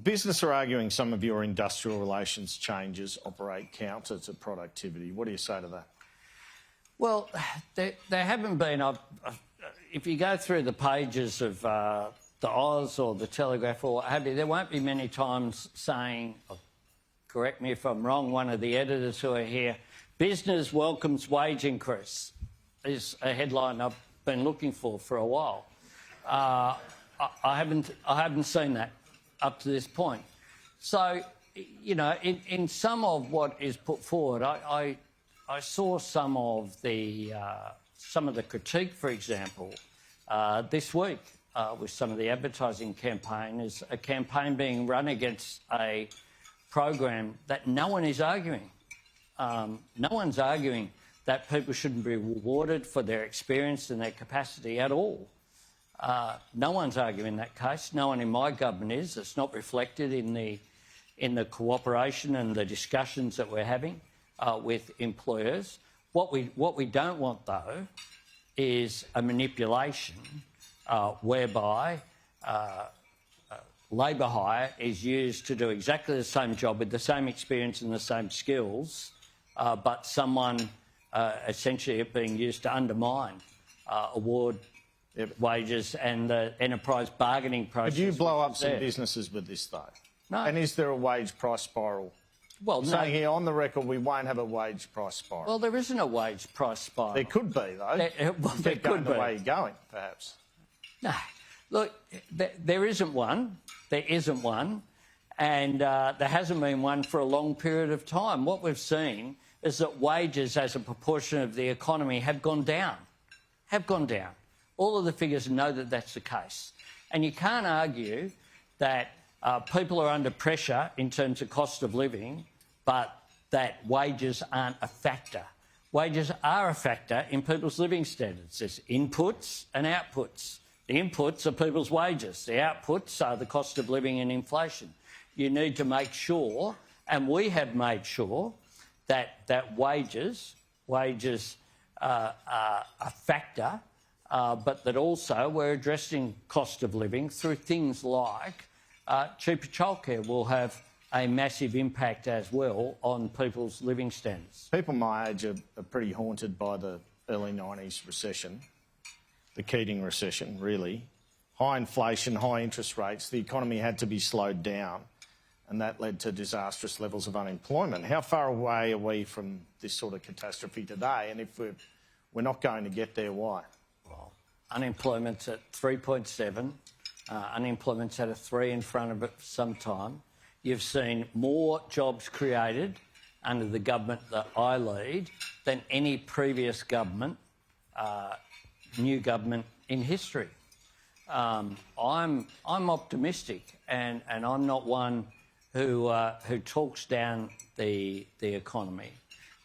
Business are arguing some of your industrial relations changes operate counter to productivity. What do you say to that? Well, there haven't been. If you go through the pages of the Oz or the Telegraph or what have you, there won't be many times saying, correct me if I'm wrong, one of the editors who are here, business welcomes wage increase is a headline I've been looking for a while. I haven't seen that up to this point. So, you know, in some of what is put forward, I saw some of the critique, for example, this week with some of the advertising campaign is a campaign being run against a program that no one is arguing. No one's arguing that people shouldn't be rewarded for their experience and their capacity at all. No one's arguing that case. No one in my government is. It's not reflected in the cooperation and the discussions that we're having with employers. What we don't want, though, is a manipulation whereby labour hire is used to do exactly the same job with the same experience and the same skills, but someone essentially being used to undermine award wages and the enterprise bargaining process. Could you blow up some businesses with this, though? No. And is there a wage price spiral? Well, no. Saying here on the record we won't have a wage price spiral. Well, there isn't a wage price spiral. There could be, though. There could be. The way you're going, perhaps. No. Look, there isn't one. There isn't one. And there hasn't been one for a long period of time. What we've seen is that wages as a proportion of the economy have gone down. All of the figures know that that's the case. And you can't argue that people are under pressure in terms of cost of living, but that wages aren't a factor. Wages are a factor in people's living standards. There's inputs and outputs. The inputs are people's wages. The outputs are the cost of living and inflation. You need to make sure, and we have made sure, that wages are a factor, but that also we're addressing cost of living through things like cheaper childcare will have a massive impact as well on people's living standards. People my age are pretty haunted by the early 90s recession, the Keating recession, really. High inflation, high interest rates, the economy had to be slowed down, and that led to disastrous levels of unemployment. How far away are we from this sort of catastrophe today? And if we're not going to get there, why? Well, unemployment's at 3.7. Unemployment's had a 3 in front of it for some time. You've seen more jobs created under the government that I lead than any previous government, new government in history. I'm optimistic, and I'm not one who talks down the economy.